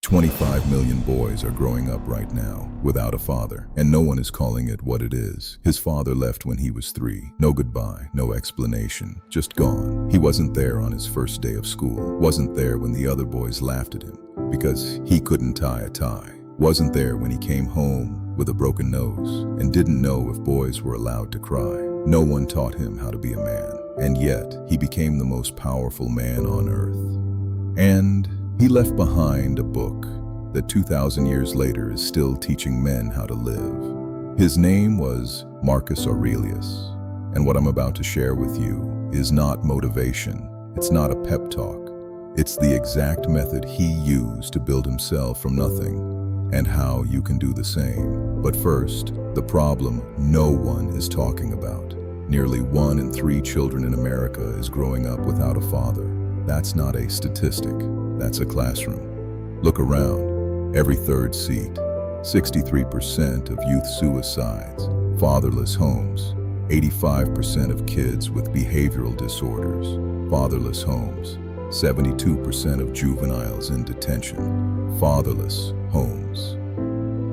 25 million boys are growing up right now without a father, and no one is calling it what it is. His father left when he was 3. No goodbye, no explanation, just gone. He wasn't there on his first day of school, wasn't there when the other boys laughed at him because he couldn't tie a tie, wasn't there when he came home with a broken nose and didn't know if boys were allowed to cry. No one taught him how to be a man, and yet he became the most powerful man on earth. And he left behind a book that 2,000 years later is still teaching men how to live. His name was Marcus Aurelius, and what I'm about to share with you is not motivation, it's not a pep talk, it's the exact method he used to build himself from nothing, and how you can do the same. But first, the problem no one is talking about. Nearly 1 in 3 children in America is growing up without a father. That's not a statistic, that's a classroom. Look around, every third seat, 63% of youth suicides, fatherless homes, 85% of kids with behavioral disorders, fatherless homes, 72% of juveniles in detention, fatherless homes.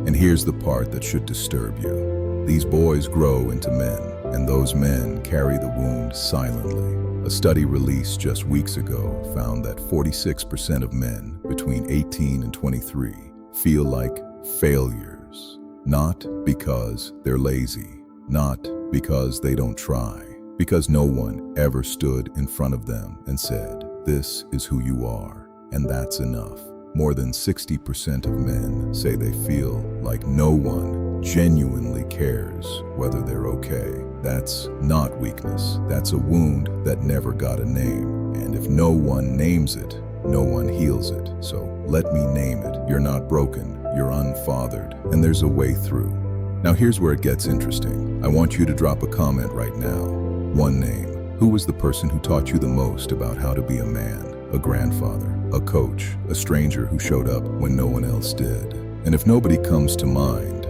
And here's the part that should disturb you. These boys grow into men, and those men carry the wound silently. A study released just weeks ago found that 46% of men between 18 and 23 feel like failures, not because they're lazy, not because they don't try, because no one ever stood in front of them and said, "This is who you are, and that's enough." More than 60% of men say they feel like no one genuinely cares whether they're okay. That's not weakness. That's a wound that never got a name. And if no one names it, no one heals it. So let me name it. You're not broken. You're unfathered. And there's a way through. Now here's where it gets interesting. I want you to drop a comment right now. One name. Who was the person who taught you the most about how to be a man? A grandfather, a coach, a stranger who showed up when no one else did. And if nobody comes to mind,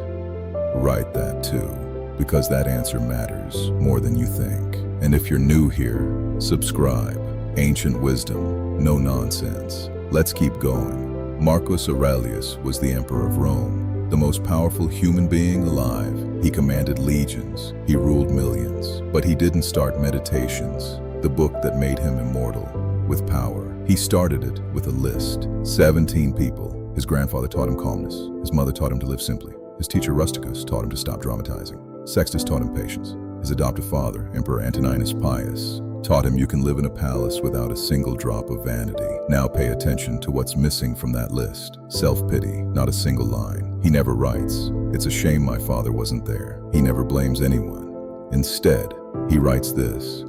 write that too, because that answer matters more than you think. And if you're new here, subscribe. Ancient wisdom, no nonsense. Let's keep going. Marcus Aurelius was the emperor of Rome, the most powerful human being alive. He commanded legions, he ruled millions, but he didn't start Meditations, the book that made him immortal, with power. He started it with a list, 17 people. His grandfather taught him calmness. His mother taught him to live simply. His teacher Rusticus taught him to stop dramatizing. Sextus taught him patience. His adoptive father, Emperor Antoninus Pius, taught him you can live in a palace without a single drop of vanity. Now pay attention to what's missing from that list. Self-pity, not a single line. He never writes, "It's a shame my father wasn't there." He never blames anyone. Instead, he writes this.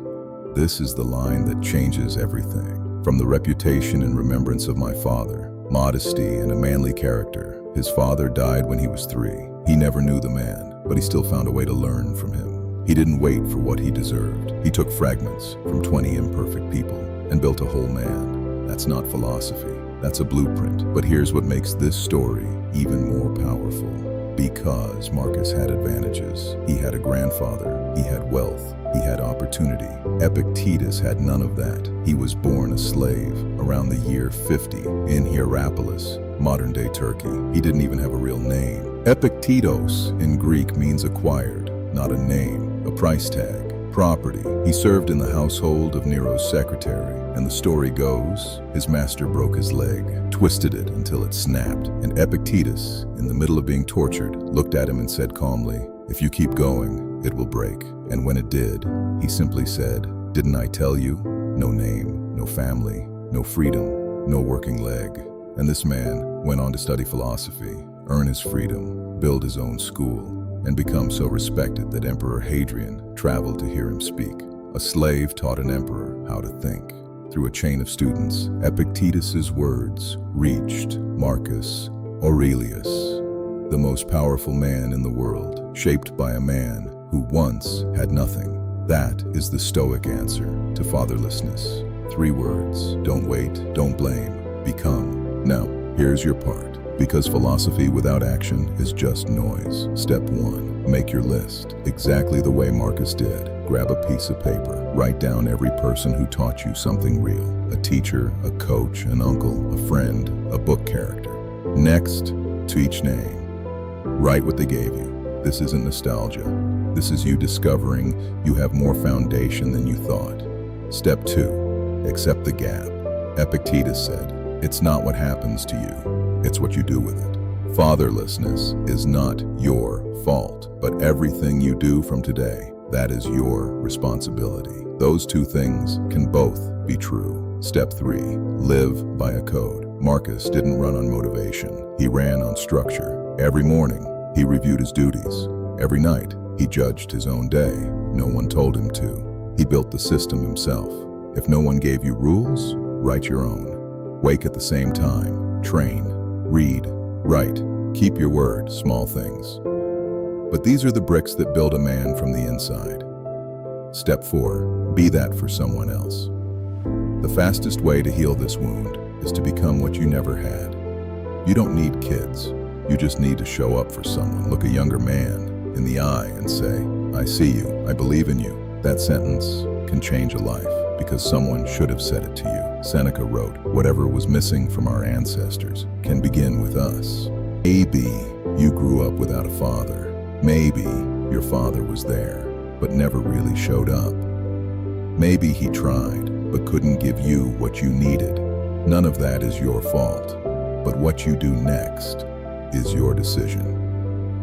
This is the line that changes everything. From the reputation and remembrance of my father, modesty and a manly character. His father died when he was 3. He never knew the man, but he still found a way to learn from him. He didn't wait for what he deserved. He took fragments from 20 imperfect people and built a whole man. That's not philosophy, that's a blueprint. But here's what makes this story even more powerful. Because Marcus had advantages. He had a grandfather, he had wealth, he had opportunity. Epictetus had none of that. He was born a slave around the year 50 in Hierapolis, modern-day Turkey. He didn't even have a real name. Epictetus in Greek means acquired, not a name, a price tag, property. He served in the household of Nero's secretary, and the story goes, his master broke his leg, twisted it until it snapped, and Epictetus, in the middle of being tortured, looked at him and said calmly, "If you keep going, it will break." And when it did, he simply said, "Didn't I tell you? No name, no family, no freedom, no working leg." And this man went on to study philosophy, earn his freedom, build his own school, and become so respected that Emperor Hadrian traveled to hear him speak. A slave taught an emperor how to think. Through a chain of students, Epictetus's words reached Marcus Aurelius, the most powerful man in the world, shaped by a man who once had nothing. That is the Stoic answer to fatherlessness. 3 words: don't wait, don't blame, become. Now, here's your part. Because philosophy without action is just noise. Step 1, make your list. Exactly the way Marcus did. Grab a piece of paper. Write down every person who taught you something real. A teacher, a coach, an uncle, a friend, a book character. next to each name. Write what they gave you. This isn't nostalgia. This is you discovering you have more foundation than you thought. Step 2. Accept the gap. Epictetus said, "It's not what happens to you, it's what you do with it." Fatherlessness is not your fault, but everything you do from today, that is your responsibility. Those two things can both be true. Step 3. Live by a code. Marcus didn't run on motivation. He ran on structure. Every morning, he reviewed his duties. Every night, he judged his own day. No one told him to. He built the system himself. If no one gave you rules, write your own. Wake at the same time. Train. Read. Write. Keep your word. Small things. But these are the bricks that build a man from the inside. Step 4. Be that for someone else. The fastest way to heal this wound is to become what you never had. You don't need kids. You just need to show up for someone. Look a younger man in the eye and say, "I see you. I believe in you." That sentence can change a life because someone should have said it to you. Seneca wrote, "Whatever was missing from our ancestors can begin with us." Maybe you grew up without a father. Maybe your father was there, but never really showed up. Maybe he tried, but couldn't give you what you needed. None of that is your fault, but what you do next is your decision.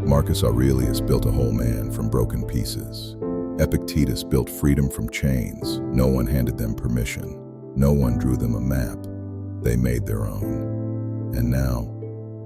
Marcus Aurelius built a whole man from broken pieces. Epictetus built freedom from chains. No one handed them permission. No one drew them a map. They made their own. And now,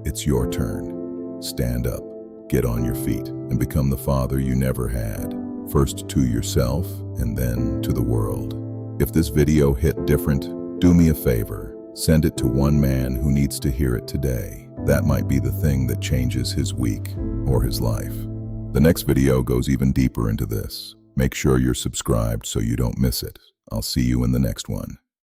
it's your turn. Stand up, get on your feet, and become the father you never had. First to yourself, and then to the world. If this video hit different, do me a favor. Send it to one man who needs to hear it today. That might be the thing that changes his week or his life. The next video goes even deeper into this. Make sure you're subscribed so you don't miss it. I'll see you in the next one.